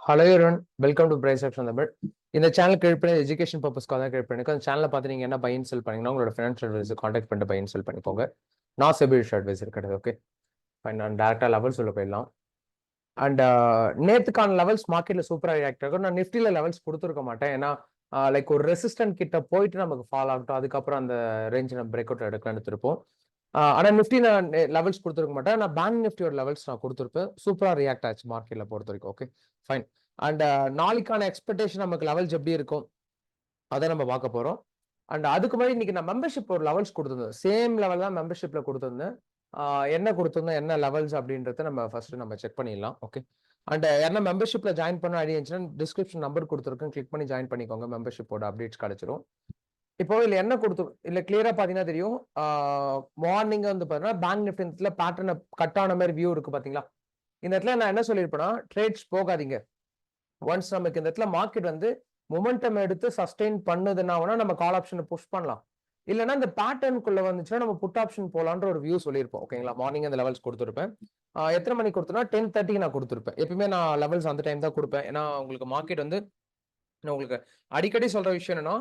Hello everyone, welcome to price option Tamil. இந்த channel create பண்ணி education பர்பஸ்க்காக தான் கிரியேட் பண்ணிருக்கோம். அந்த சேனலை பார்த்து நீங்கள் என்ன பை அண்ட் செல் பண்ணீங்கன்னா உங்களோட ஃபினான்ஷியல் அட்வைஸர் கான்டாக்ட் பண்ணிட்டு பை அண்ட் செல் பண்ணிக்கோங்க. நான் செபிலிஷ் அட்வைசர் கிடையாது. Okay fine. நான் டேரக்டாக லெவல்ஸ் உள்ள போயிடலாம். அண்ட் நேற்றுக்கான லெவல்ஸ் மார்க்கெட்டில் சூப்பராக ரியாக்ட் ஆகும். நான் நிஃப்டியில் லெவல்ஸ் கொடுத்துருக்க மாட்டேன். ஏன்னா லைக் ஒரு ரெசிஸ்டன்ட் கிட்ட போயிட்டு நமக்கு ஃபால் ஆகட்டும், அதுக்கப்புறம் அந்த ரேஞ்ச் நம்ம பிரேக் அவுட் எடுக்கலாம்னு எடுத்திருப்போம். ஆனால் நிஃப்டி நான் லெவல்ஸ் கொடுத்துருக்க மாட்டேன். நான் பேங்க் நிஃப்டியோட லெவல்ஸ் நான் கொடுத்துருப்பேன். சூப்பராக ரியாக்ட் ஆச்சு மார்க்கெட்டில் பொறுத்த வரைக்கும். Okay fine. அண்ட் நாளைக்கான எக்ஸ்பெக்டேஷன் நமக்கு லெவல்ஸ் எப்படி இருக்கும் அதை நம்ம பார்க்க போறோம். அண்ட் அதுக்கு முன்னாடி இன்னைக்கு நான் மெம்பர்ஷிப் ஒரு லெவல்ஸ் கொடுத்துருந்தேன். சேம் லெவல் தான் மெம்பர்ஷிப்ல கொடுத்துருந்தேன். என்ன கொடுத்துருந்தோம், என்ன லெவல்ஸ் அப்படின்றத நம்ம ஃபர்ஸ்ட் நம்ம செக் பண்ணிடலாம். ஓகே. அண்ட் என்ன மெம்பர்ஷிப்ல ஜாயின் பண்ண ஐடியா இருந்துச்சுன்னா டிஸ்கிரிப்ஷன் நம்பர் கொடுத்துருக்கேன், கிளிக் பண்ணி ஜாயின் பண்ணிக்கோங்க. மெம்பர்ஷிப்போட அப்டேட்ஸ் கிடைச்சிரும். இப்போ இல்ல என்ன கொடுத்து இல்ல கிளியரா பாத்தீங்கன்னா தெரியும். மார்னிங் வந்து பாத்தீங்கன்னா பேங்க் நிஃப்டில பேட்டர்ன் கட் ஆன மாதிரி வியூ இருக்கு பாத்தீங்களா. இந்த இடத்துல நான் என்ன சொல்லியிருப்பேன்னா, ட்ரேட்ஸ் போகாதீங்க. ஒன்ஸ் நமக்கு இந்த இடத்துல மார்க்கெட் வந்து மொமெண்டம் எடுத்து சஸ்டெயின் பண்ணுதுன்னா நம்ம கால் ஆப்ஷனை புஷ் பண்ணலாம். இல்லைன்னா இந்த பேட்டர்னுக்குள்ள வந்துச்சுன்னா நம்ம புட் ஆப்ஷன் போலான்ற ஒரு வியூ சொல்லியிருப்போம். ஓகேங்களா. மார்னிங் அந்த லெவல்ஸ் கொடுத்துருப்பேன். எத்தனை மணிக்கு கொடுத்தனா 10:30 நான் கொடுத்துருப்பேன். எப்பயுமே நான் லெவல்ஸ் அந்த டைம் தான் கொடுப்பேன். ஏன்னா உங்களுக்கு மார்க்கெட் வந்து உங்களுக்கு அடிக்கடி சொல்ற விஷயம் என்னன்னா,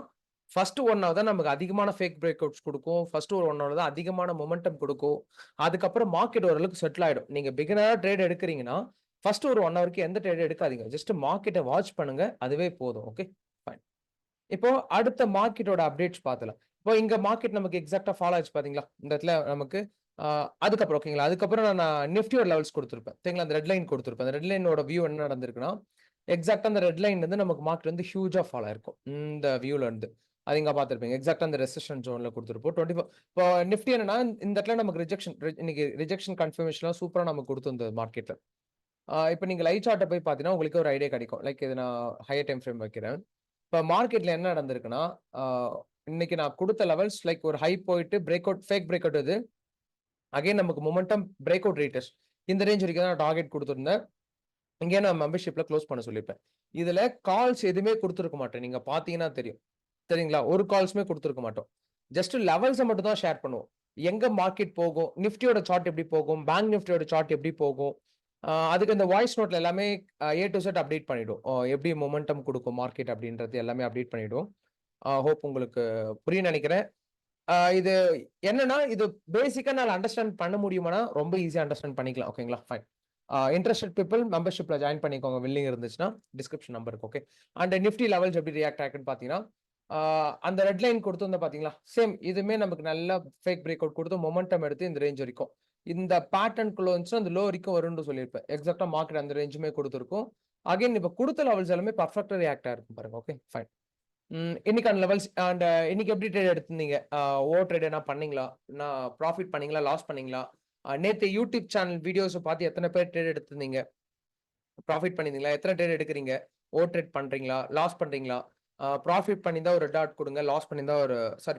ஃபர்ஸ்ட் 1 ஹவர் தான் நமக்கு அதிகமான ஃபேக் பிரேக் அவுட்ஸ் கொடுக்கும். ஃபர்ஸ்ட் ஒரு 1 ஹவர் தான் அதிகமான மொமெண்டம் கொடுக்கும். அதுக்கப்புறம் மார்க்கெட் ஓரளவுக்கு செட்டில் ஆயிடும். நீங்க பிகினரா ட்ரேட் எடுக்கிறீங்கன்னா ஃபர்ஸ்ட் ஒரு 1 ஹவருக்கு எந்த ட்ரேட் எடுக்காதீங்க. ஜஸ்ட் மார்க்கெட்டை வாட்ச் பண்ணுங்க, அதுவே போதும். Okay fine. இப்போ அடுத்த மார்க்கெட்டோட அப்டேட்ஸ் பார்த்தலாம். இப்போ இங்க மார்க்கெட் நமக்கு எக்ஸாக்டா ஃபாலோ ஆச்சு பாத்தீங்களா. இந்த இடத்துல நமக்கு அதுக்கப்புறம் ஓகேங்களா. அதுக்கப்புறம் நான் நிஃப்டியோட லெவல்ஸ் கொடுத்துருப்பேன். சரிங்களா. அந்த ரெட் லைன் கொடுத்துருப்பேன். அந்த ரெட் லைனோட வியூ என்ன நடந்திருக்குன்னா, எக்ஸாக்டா அந்த ரெட் லைன் வந்து நமக்கு மார்க்கெட் வந்து ஹியூஜா ஃபாலோ ஆயிருக்கும். இந்த வியூல இருந்து அது இங்க பார்த்துருப்பீங்க. எக்ஸாக்டா அந்த ரெசிஸ்டன்ஸ் ஜோன்ல கொடுத்துருப்போம். 24 இப்போ நிஃப்டி என்னன்னா இந்த இடத்துல நமக்கு இன்னைக்கு ரிஜெக்ஷன் கன்ஃபர்மேஷன்லாம் சூப்பரா நமக்கு கொடுத்துருந்தது மார்க்கெட்ல. இப்போ நீங்க லைவ் சார்ட்டை போய் பார்த்தீங்கன்னா உங்களுக்கு ஒரு ஐடியா கிடைக்கும். லைக் இது நான் ஹையர் டைம் ஃப்ரேம் வைக்கிறேன். இப்போ மார்க்கெட்ல என்ன நடந்திருக்குன்னா, இன்னைக்கு நான் கொடுத்த லெவல்ஸ் லைக் ஒரு ஹை போயிட்டு break out, fake break out இது. அகைன் நமக்கு மொமெண்டம் பிரேக் அவுட் ரேட்டஸ் இந்த ரேஞ்ச் வரைக்கும் நான் டார்கெட் கொடுத்துருந்தேன். இங்கே நான் மெம்பர்ஷிப்ல க்ளோஸ் பண்ண சொல்லியிருப்பேன். இதுல கால்ஸ் எதுவுமே கொடுத்துருக்க மாட்டேன். நீங்க பாத்தீங்கன்னா தெரியும். சரிங்களா. ஒரு கால்ஸுமே கொடுத்துருக்க மாட்டோம். ஜஸ்ட் லெவல்ஸை மட்டும் தான் ஷேர் பண்ணுவோம். எங்க மார்க்கெட் போகும், நிஃப்டியோட சார்ட் எப்படி போகும், பேங்க் நிஃப்டியோட சார்ட் எப்படி போகும், அதுக்கு இந்த வாய்ஸ் நோட்ல எல்லாமே A to Z அப்டேட் பண்ணிடும். எப்படி மொமெண்டம் கொடுக்கும் மார்க்கெட் அப்படின்றது எல்லாமே அப்டேட் பண்ணிடும். ஹோப் உங்களுக்கு புரியும் நினைக்கிறேன். இது என்னன்னா, இது பேசிக்கா நான் அண்டர்ஸ்டாண்ட் பண்ண முடியுமானா ரொம்ப ஈஸியா அண்டர்ஸ்டாண்ட் பண்ணிக்கலாம். ஓகேங்களா ஃபைன். இன்ட்ரெஸ்டட் பீப்புள் மெம்பர்ஷிப்ல ஜாயின் பண்ணிக்கோங்க. வில்லிங் இருந்துச்சுன்னா டிஸ்கிரிப்ஷன் நம்பர் இருக்கு. ஓகே. அண்ட் நிஃப்டி லெவல்ஸ் எப்படி ரியாக்ட் ஆகுன்னு பாத்தீங்கன்னா, அந்த ரெட் லைன் கொடுத்து பாத்தீங்களா, சேம் இதுமே நமக்கு நல்ல ஃபேக் பிரேக் அவுட் கொடுத்து மொமெண்டம் எடுத்து இந்த ரேஞ்ச் வரைக்கும் இந்த பேட்டர்னுக்குள்ள வந்துச்சு அந்த லோ வரைக்கும் வரும்னு சொல்லியிருப்பேன். எக்ஸாக்டா மார்க்கெட் அந்த ரேஞ்சுமே கொடுத்துருக்கும். அகைன் இப்ப கொடுத்த லெவல்ஸ் எல்லாமே பர்ஃபெக்டா ரியாக்ட் ஆயிருக்கும் பாருங்க. Okay fine. இன்னைக்கான லெவல்ஸ் அண்ட் இன்னைக்கு எப்படி ட்ரேட் எடுத்திருந்தீங்க? ஓ ட்ரேட் என்ன பண்ணீங்களா? நான் ப்ராஃபிட் பண்ணீங்களா, லாஸ் பண்ணீங்களா? நேத்து யூடியூப் சேனல் வீடியோஸ் பார்த்து எத்தனை பேர் ட்ரேட் எடுத்திருந்தீங்க? ப்ராஃபிட் பண்ணிருந்தீங்களா? எத்தனை ட்ரேட் எடுக்கிறீங்க? ஓ ட்ரேட் பண்றீங்களா, லாஸ் பண்றீங்களா? ப்ராஃபிட் பண்ணியிருந்தா ஒரு ரெட் டாட் கொடுங்க. லாஸ் பண்ணியிருந்தா ஒரு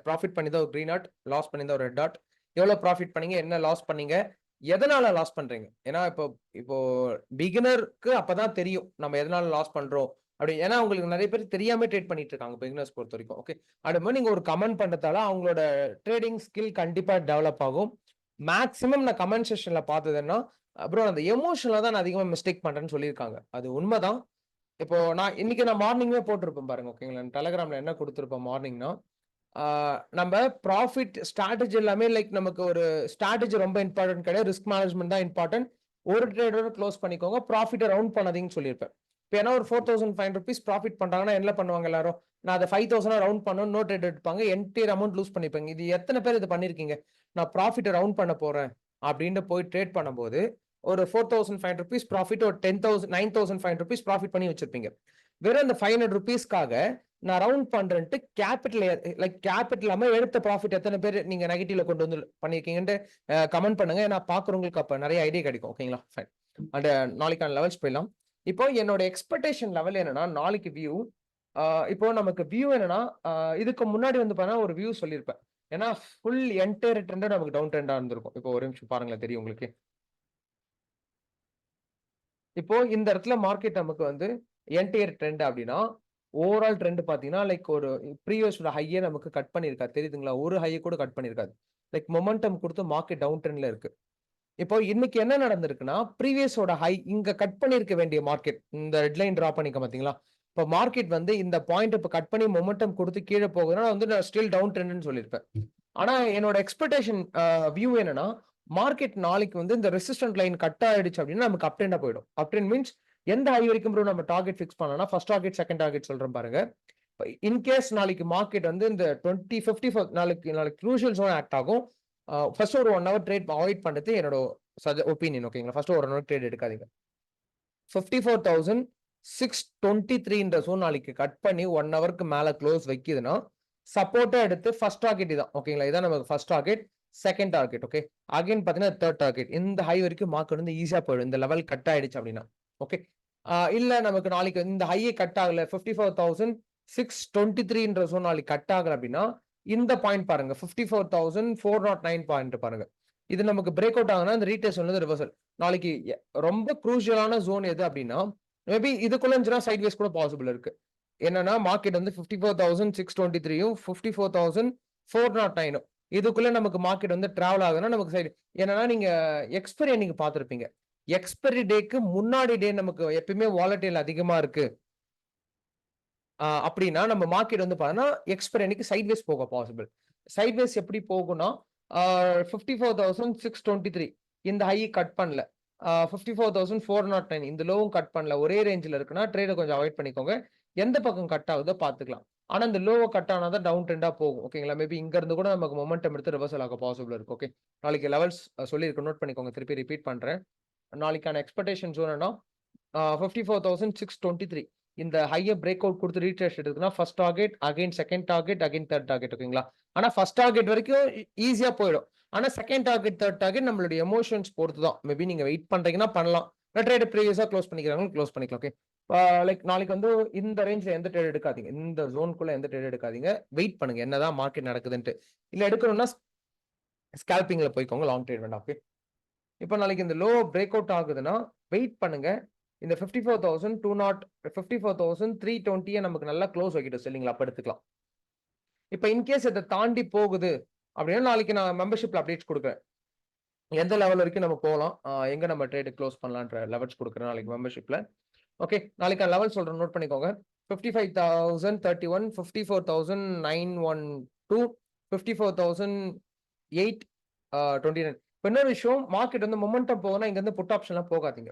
ப்ராஃபிட் பண்ணியிருந்தா ஒரு கிரீன் டாட், லாஸ் பண்ணியிருந்தா ஒரு ரெட் டாட். எவ்வளவு ப்ராஃபிட் பண்ணீங்க, என்ன லாஸ் பண்ணீங்க, எதனால லாஸ் பண்றீங்க? ஏன்னா இப்போ இப்போ பிகினருக்கு அப்பதான் தெரியும் நம்ம எதனால லாஸ் பண்றோம் அப்படி. ஏன்னா உங்களுக்கு நிறைய பேர் தெரியாம ட்ரேட் பண்ணிட்டு இருக்காங்க பிகினர்ஸ் பொறுத்த வரைக்கும். ஓகே. அடுத்து நீங்க ஒரு கமெண்ட் பண்றதால அவங்களோட ட்ரேடிங் ஸ்கில் கண்டிப்பா டெவலப் ஆகும். மேக்ஸிமம் நான் கமெண்ட் செக்ஷன்ல பார்த்ததுன்னா, அப்புறம் அந்த எமோஷனலா தான் நான் அதிகமா மிஸ்டேக் பண்றேன்னு சொல்லியிருக்காங்க. அது உண்மைதான். இப்போ நான் இன்னைக்கு நான் மார்னிங்கே போட்டிருப்பேன் பாருங்க. ஓகேங்களா. டெலகிராம்ல என்ன கொடுத்திருப்பேன் மார்னிங்னா, நம்ம ப்ராஃபிட் ஸ்ட்ராட்டஜி எல்லாமே லைக் நமக்கு ஒரு ஸ்ட்ராட்டஜி ரொம்ப இம்பார்ட்டன்ட் கிடையாது. ரிஸ்க் மேனேஜ்மெண்ட் தான் இம்பார்ட்டன்ட். ஒரு ட்ரேடோட க்ளோஸ் பண்ணிக்கோங்க. ப்ராஃபிட்டை ரவுண்ட் பண்ணாதீங்கன்னு சொல்லியிருப்பேன். இப்போ ஏன்னா ஒரு 4,500 rupees ப்ராஃபிட் பண்றாங்கன்னா என்ன பண்ணுவாங்க எல்லாரும்? நான் அதை 5,000 ரவுண்ட் பண்ணணும், நோ ட்ரேட் எடுப்பாங்க, என்டையர் அமௌண்ட் லூஸ் பண்ணிப்பாங்க. இது எத்தனை பேர் இது பண்ணிருக்கீங்க? நான் ப்ராஃபிட்டை ரவுண்ட் பண்ண போறேன் அப்படின்னு போய் ட்ரேட் பண்ணும்போது ஒரு 4,500 rupees ப்ராஃபிட், ஒரு 10,000 9,500 rupees ப்ராஃபிட் பண்ணி வச்சிருப்பீங்க. வெறும் அந்த 500 rupeesக்காக நான் ரவுண்ட் பண்றேன்ட்டு கேபிட்டல் இல்லாம எடுத்த ப்ராஃபிட் எத்தனை பேர் நீங்க நெகட்டிவ்ல கொண்டு வந்து பண்ணிருக்கீங்கன்னு கமெண்ட் பண்ணுங்க. ஏன்னா பாக்குறவங்களுக்கு அப்ப நிறைய ஐடியா கிடைக்கும். ஓகேங்களா ஃபைன். அண்ட் நாளைக்கான லெவல்ஸ் போயிடலாம். இப்போ என்னோட எக்ஸ்பெக்டேஷன் லெவல் என்னன்னா, நாளைக்கு வியூ இப்போ நமக்கு வியூ என்னன்னா, இதுக்கு முன்னாடி வந்து பார்த்தா ஒரு வியூ சொல்லியிருப்பேன். ஏன்னா ஃபுல் என்டையர் ட்ரெண்ட் நமக்கு டவுன் ட்ரெண்டா இருந்திருக்கும். இப்போ ஒரு நிமிஷம் பாருங்களேன், தெரியும் உங்களுக்கு. இப்போ இந்த இடத்துல மார்க்கெட் நமக்கு வந்து என்டையர் ட்ரெண்ட் அப்படின்னா, ஓவரால் ட்ரெண்ட் பாத்தீங்கன்னா லைக் ஒரு ப்ரீவியஸோட ஹையே நமக்கு கட் பண்ணியிருக்காது. தெரியுதுங்களா? ஒரு ஹையை கூட கட் பண்ணியிருக்காது. லைக் மொமெண்டம் கொடுத்து மார்க்கெட் டவுன் ட்ரெண்ட்ல இருக்கு. இப்போ இன்னைக்கு என்ன நடந்திருக்குன்னா ப்ரீவியஸோட ஹை இங்க கட் பண்ணிருக்க வேண்டிய மார்க்கெட் இந்த ரெட்லைன் டிரா பண்ணிக்க பாத்தீங்களா? இப்போ மார்க்கெட் வந்து இந்த பாயிண்ட் இப்ப கட் பண்ணி மொமெண்டம் கொடுத்து கீழே போகுதுன்னா வந்து நான் ஸ்டில் டவுன் ட்ரெண்ட்னு சொல்லியிருப்பேன். ஆனா என்னோட எக்ஸ்பெக்டேஷன் வியூ என்னன்னா மார்க்கெட் நாளைக்கு வந்து இந்த ரெசிஸ்டன்ட் லைன் கட் ஆயிடுச்சு அப்படின்னா நமக்கு அப் ட்ரெண்டா போயிடும். அப் ட்ரெண்ட் மீன்ஸ் எந்த ஹை வரைக்கும் ப்ரோ நம்ம டார்கெட் ஃபிக்ஸ் பண்ணலாம் ஃபர்ஸ்ட் டார்கெட் செகண்ட் டார்கெட் சொல்றேன் பாருங்க. இன்கேஸ் நாளைக்கு மார்க்கெட் வந்து இந்த 2054 நாளைக்கு க்ரூஷியல் ஜோன் ஆக்ட் ஆகும். ஃபர்ஸ்ட் ஒரு 1 ஹவர் ட்ரேட் அவாய்ட் பண்றது என்னோட ஒப்பீனியன் ஓகேங்களா. ஃபர்ஸ்ட் ஒரு 1 ஹவர் ட்ரேட் எடுக்காதீங்க. 54,623 ஜோன் நாளைக்கு கட் பண்ணி 1 ஹவருக்கு மேல க்ளோஸ் வைக்குதுன்னா சப்போர்ட்டா எடுத்து ஃபர்ஸ்ட் டார்கெட் இதான் ஓகேங்களா. இதான் நமக்கு first target second target okay. Again பாத்தீங்கன்னா தேர்ட் டார்கெட் இந்த ஹை வரைக்கும் மார்க்கெட் வந்து ஈஸியா போயிடும் இந்த லெவல் கட் ஆயிடுச்சு அப்படின்னா ஓகே. இல்ல நமக்கு நாளைக்கு இந்த ஹையே கட் ஆகல 54,623 ஜோன் நாளைக்கு கட் ஆகல அப்படின்னா இந்த பாயிண்ட் பாருங்க 54,409 பாயிண்ட் பாருங்க. இது நமக்கு பிரேக் அவுட் ஆகுனா இந்த ரீடெஸ்ட் வந்து ரிவர்சல். நாளைக்கு ரொம்ப குரூஷியலான ஜோன் எது அப்படின்னா மேபி இதுக்குள்ள இருந்துச்சுன்னா சைட் வேஸ் கூட பாசிபிள் இருக்கு. என்னன்னா மார்க்கெட் வந்து 54,623யும் 54,409 இதுக்குள்ள நமக்கு மார்க்கெட் வந்து டிராவல் ஆகுதுன்னா நமக்கு சைடு என்னன்னா நீங்க எக்ஸ்பைரி நீங்க பார்த்திருப்பீங்க. எக்ஸ்பைரி டேக்கு முன்னாடி டே நமக்கு எப்பயுமே வாலட்டைல் அதிகமா இருக்கு அப்படின்னா நம்ம மார்க்கெட் வந்து பார்த்தோம்னா எக்ஸ்பைரி அன்னைக்கு சைட்வேஸ் போக பாசிபிள். சைட்வேஸ் எப்படி போகும்னா 54,623 இந்த ஹை கட் பண்ணல. 54,409 இந்த லோவும் கட் பண்ணல. ஒரே ரேஞ்சில் இருக்குன்னா ட்ரேடை கொஞ்சம் அவாய்ட் பண்ணிக்கோங்க. எந்த பக்கம் கட் ஆகுதோ பார்த்துக்கலாம். ஆனா இந்த லோவை கட் ஆனாதான் டவுன் ட்ரெண்டா போகும் ஓகேங்களா. மேபி இங்க இருந்து கூட நமக்கு மொமெண்டம் எடுத்து ரிவர்சல் ஆக பாசிபிள் இருக்கு ஓகே. நாளைக்கு லெவல்ஸ் சொல்லியிருக்க நோட் பண்ணிக்கோங்க. திருப்பி ரிப்பீட் பண்றேன். நாளைக்கான எக்ஸ்பெக்டேஷன் ஜோன்னா 54,623 இந்த ஹையர் பிரேக் அவுட் கொடுத்து ரீட்ரேஸ் எடுக்குதுன்னா first target again second target again third target ஓகேங்களா. ஆனா ஃபர்ஸ்ட் டார்கெட் வரைக்கும் ஈஸியா போயிடும். ஆனா செகண்ட் டார்கெட் தேர்ட் டார்கெட் நம்மளுடைய எமோஷன்ஸ் பொறுத்து தான். மேபி நீங்க வெயிட் பண்றீங்கன்னா பண்ணலாம். ட்ரேட் ப்ரீவியஸா க்ளோஸ் பண்ணிக்கிறாங்க க்ளோஸ் பண்ணிக்கலாம் ஓகே. லைக் நாளைக்கு வந்து இந்த ரேஞ்ச்ல எந்த ட்ரேட் எடுக்காதீங்க. இந்த ஜோனுக்குள்ள எந்த ட்ரேட் எடுக்காதீங்க. வெயிட் பண்ணுங்க என்னதான் மார்க்கெட் நடக்குதுன்ட்டு. இல்ல எடுக்கணும்னா ஸ்கேல்பிங்ல போய்க்கோங்க. லாங் ட்ரேட் வேண்டாம் ஓகே. இப்போ நாளைக்கு இந்த லோ பிரேக் அவுட் ஆகுதுன்னா வெயிட் பண்ணுங்க. இந்த 54,320 நமக்கு நல்லா க்ளோஸ் ஆகிட்டு செல்லிங்களா அப்ப எடுத்துக்கலாம். இப்போ இன்கேஸ் இதை தாண்டி போகுது அப்படின்னா நாளைக்கு நான் மெம்பர்ஷிப்ல அப்டேட்ஸ் கொடுக்குறேன். எந்த லெவல் வரைக்கும் நம்ம போகலாம் எங்க நம்ம ட்ரேட் க்ளோஸ் பண்ணலான்ற லெவல்ஸ் கொடுக்குறேன் நாளைக்கு மெம்பர்ஷிப்ல ஓகே. நாளைக்கு லெவல் சொல்றேன் நோட் பண்ணிக்கோங்க. 55,031 54,912 54,829. இன்னொரு விஷயம் மார்க்கெட் வந்து மொமெண்டம் போகுதுன்னா இங்க இருந்து புட் ஆப்ஷன்லாம் போகாதீங்க.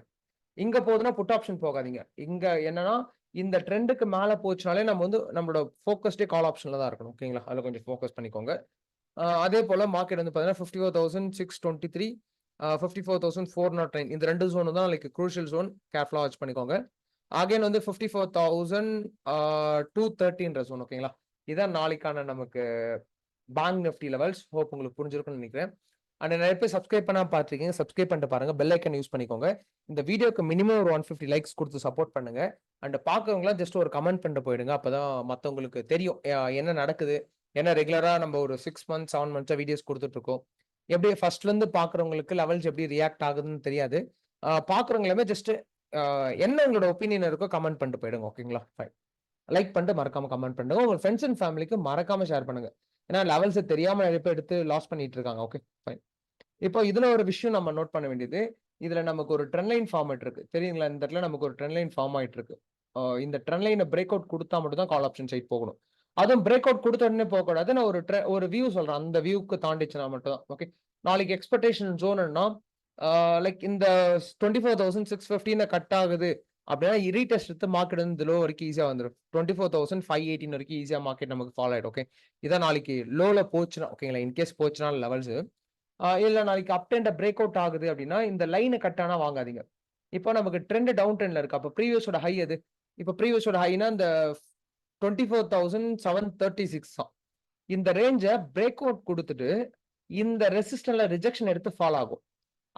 இங்க போகுதுன்னா புட் ஆப்ஷன் போகாதீங்க. இங்க என்னன்னா இந்த ட்ரெண்டுக்கு மேல போச்சுனாலே நம்ம வந்து நம்மளோட ஃபோக்கஸ்டே கால் ஆப்ஷன்ல தான் இருக்கணும் ஓகேங்களா. அதுல கொஞ்சம் ஃபோக்கஸ் பண்ணிக்கோங்க. அதே போல மார்க்கெட் வந்து பாத்தீங்கன்னா 54,623 54,409 இந்த ரெண்டு ஜோன் தான் லைக் க்ரூஷியல் ஜோன். கேர்ஃபுல்லா வாட்ச் பண்ணிக்கோங்க. அகைன் வந்து 54,230 ஜோன் ஓகேங்களா. இதான் நாளைக்கான நமக்கு பேங்க் நிஃப்டி லெவல்ஸ். ஹோப் உங்களுக்கு புரிஞ்சிருக்கும்னு நினைக்கிறேன். அண்ட் நிறைய பேர் சப்ஸ்கிரைப் பண்ணா பாத்துருக்கீங்க. சப்ஸ்கிரைப் பண்ணிட்டு பாருங்க. பெல் ஐக்கன் யூஸ் பண்ணிக்கோங்க. இந்த வீடியோக்கு மினிமம் ஒரு 150 லைக்ஸ் கொடுத்து சப்போர்ட் பண்ணுங்க. அண்ட் பாக்குறவங்களாம் ஜஸ்ட் ஒரு கமெண்ட் பண்ணிட்டு போயிடுங்க. அப்பதான் மத்தவங்களுக்கு தெரியும் என்ன நடக்குது. ஏன்னா ரெகுலரா நம்ம ஒரு 6 மந்த்ஸ் 7 மந்த்ஸா வீடியோஸ் கொடுத்துட்டு இருக்கோம். எப்படி ஃபர்ஸ்ட்ல இருந்து பாக்குறவங்களுக்கு லெவல்ஸ் எப்படி ரியாக்ட் ஆகுதுன்னு தெரியாது. பாக்குறவங்களுமே ஜஸ்ட் என்ன உங்களோட ஒப்பீனியன் இருக்கோ கமெண்ட் பண்ணிட்டு போயிடுங்க ஓகேங்களா. ஃபைன். லைக் பண்ணிட்டு மறக்காம கமெண்ட் பண்ணுங்க. உங்க ஃப்ரெண்ட்ஸ் அண்ட் ஃபேமிலிக்கு மறக்காம ஷேர் பண்ணுங்க. ஏன்னா லெவல்ஸ் தெரியாம நிறைய பேர் எடுத்து லாஸ் பண்ணிட்டு இருக்காங்க ஓகே. ஃபைன். இப்போ இதுல ஒரு விஷயம் நம்ம நோட் பண்ண வேண்டியது. இதுல நமக்கு ஒரு ட்ரெண்ட் லைன் ஃபார்மேட் இருக்கு தெரியுங்களா. இந்த இடத்துல நமக்கு ஒரு ட்ரெண்ட் லைன் ஃபார்ம் ஆயிட்டு இருக்கு. இந்த ட்ரெண்ட் லைனை பிரேக் அவுட் கொடுத்தா மட்டும் தான் கால் ஆப்ஷன் சைட் போகணும். அதுவும் பிரேக் அவுட் கொடுத்த உடனே போகக்கூடாது. நான் ஒரு வியூ சொல்றேன். அந்த வியூக்கு தாண்டிச்சுனா மட்டும் தான் ஓகே. நாளைக்கு எக்ஸ்பெக்டேஷன் ஜோன்னா லைக் இந்த 24,615 கட் ஆகுது அப்படின்னா ரீடெஸ்ட் எடுத்து மார்க்கெட் வந்து லோ வரைக்கும் ஈஸியா வந்துடும். 24,518 வரைக்கும் ஈஸியா மார்க்கெட் நமக்கு ஃபாலோ ஆயிடும் ஓகே. இதான் நாளைக்கு லோல போச்சுன்னா ஓகேங்களா. இன்கேஸ் போச்சுனா லெவல்ஸ் இல்ல நாளைக்கு அப் ட்ரெண்ட் பிரேக் அவுட் ஆகுது அப்படின்னா இந்த லைனை கட் ஆனா வாங்காதீங்க. இப்போ நமக்கு ட்ரெண்ட் டவுன் ட்ரெண்ட்ல இருக்கு. அப்ப ப்ரீவியஸோட ஹை எது? இப்போ ப்ரீவியஸோட ஹைனா இந்த 24,736 தான். இந்த ரேஞ்ச பிரேக் அவுட் கொடுத்துட்டு இந்த ரெசிஸ்டன்ட்ல ரிஜெக்ஷன் எடுத்து ஃபால் ஆகும்.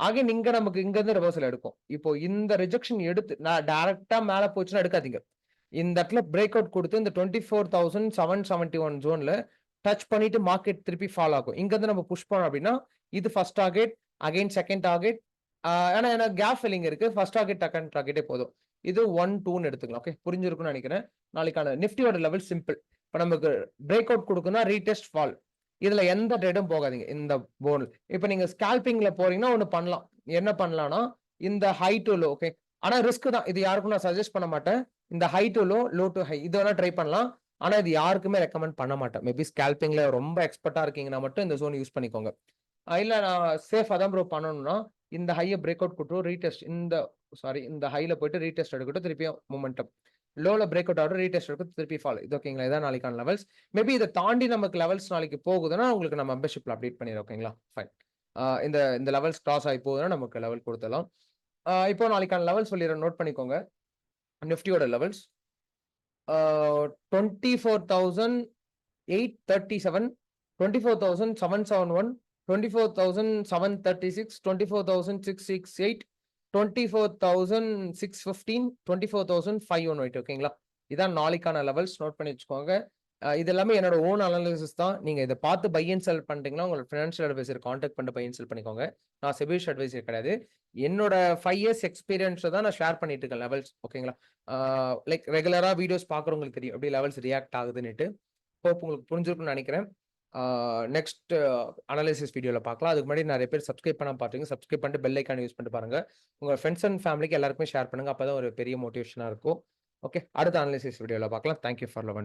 ஆக நீங்க நமக்கு இங்க இருந்து ரிவர்சல் எடுக்கும். இப்போ இந்த ரிஜெக்ஷன் எடுத்து நான் டைரக்டா மேல போச்சுன்னா எடுக்காதீங்க. இந்த இடத்துல பிரேக் அவுட் கொடுத்து இந்த 24,771 ஜோன்ல டச் பண்ணிட்டு மார்க்கெட் திருப்பி ஃபால் ஆகும். இங்க இருந்து நம்ம புஷ் பண்ணோம் அப்படின்னா இது first target again second target. ஏன்னா எனக்கு கேப் ஃபில்லிங் இருக்கு. ஃபர்ஸ்ட் டார்கெட் செகண்ட் டார்கெட்டே போதும். இது 1 2ன்னு எடுத்துக்கலாம் ஓகே. புரிஞ்சிருக்கும்னு நினைக்கிறேன். நாளைக்கான நிஃப்டியோட லெவல் சிம்பிள். இப்போ நமக்கு பிரேக் அவுட் கொடுக்குன்னா ரீடெஸ்ட் ஃபால். இதுல எந்த ட்ரேடும் போகாதீங்க இந்த போர்டு. இப்போ நீங்க ஸ்கால்பிங்ல போறீங்கன்னா ஒண்ணு பண்ணலாம். என்ன பண்ணலாம்னா இந்த ஹை டு லோ, ஓகே. ஆனா ரிஸ்க் தான், இது யாருக்கும் நான் சஜஸ்ட் பண்ண மாட்டேன். இந்த high to low, low to high இது வேணா ட்ரை பண்ணலாம். ஆனா இது யாருக்குமே ரெக்கமெண்ட் பண்ண மாட்டேன். மேபி ஸ்கேல்பிங்ல ரொம்ப எக்ஸ்பர்ட்டா இருக்கீங்கன்னா மட்டும் இந்த ஜோன் யூஸ் பண்ணிக்கோங்க. இல்ல நான் சேஃபா தான் ப்ரோ பண்ணணும்னா இந்த ஹையை பிரேக் அவுட் கொடுத்துரும், ரீடெஸ்ட் இந்த ஹைல போயிட்டு ரீடெஸ்ட் எடுக்கட்டும், திருப்பியும் மொமெண்டம் லோல பிரேக் அவுட் ஆகும், ரீடெஸ்ட் எடுக்கும், திருப்பி ஃபாலோ. இது ஓகேங்களா? இதான் நாளைக்கான லெவல்ஸ். மேபி இதை தாண்டி நமக்கு லெவல்ஸ் நாளைக்கு போகுதுன்னா உங்களுக்கு நம்ம மெம்பர்ஷிப்ல அப்டேட் பண்ணிடுறோம். ஓகேங்களா? ஃபைன். இந்த லெவல்ஸ் கிராஸ் ஆகி போகுதுன்னா நமக்கு லெவல் கொடுத்துடலாம். இப்போ நாளைக்கான லெவல் சொல்லிடுறேன், நோட் பண்ணிக்கோங்க. நிஃப்டியோட லெவல்ஸ் 24,837, 24,771, 24,736, 24,668, 24,615, 24,518. ஓகேங்களா? இதான் நாளைக்கான லெவல்ஸ், நோட் பண்ணி வச்சுக்கோங்க. இது எல்லாமே என்னோட ஓன் அனாலிசிஸ் தான். நீங்க இதை பார்த்து பை அண்ட் செல் பண்றீங்கன்னா உங்களோட ஃபினான்ஷியல் அட்வைசர் கான்டாக்ட் பண்ணி பை அண்ட் செல் பண்ணிக்கோங்க. நான் செபிஷ் அட்வைசர் கிடையாது. என்னோட 5 இயர்ஸ் எக்ஸ்பீரியன்ஸ் தான் நான் ஷேர் பண்ணிட்டு இருக்கேன் லெவல்ஸ். ஓகேங்களா? லைக் ரெகுலரா வீடியோஸ் பார்க்குறவங்களுக்கு தெரியும் எப்படி லெவல்ஸ் ரியாக்ட் ஆகுதுன்னுட்டு. ஹோப் உங்களுக்கு புரிஞ்சிருக்கும்னு நினைக்கிறேன். நெக்ஸ்ட் அனாலிசிஸ் வீடியோல பார்க்கலாம். அதுக்கு முன்னாடி நிறைய பேர் சப்ஸ்கிரைப் பண்ண பார்த்துங்க. சப்ஸ்கிரைப் பண்ணிட்டு பெல் ஐக்கான் யூஸ் பண்ணிட்டு பாருங்க. உங்க ஃப்ரெண்ட்ஸ் அண்ட் ஃபேமிலிக்கு எல்லாருக்குமே ஷேர் பண்ணுங்க. அப்பதான் ஒரு பெரிய மோட்டிவேஷனா இருக்கும். ஓகே, அடுத்த அனாலிசிஸ் வீடியோல பார்க்கலாம். Thank you for love and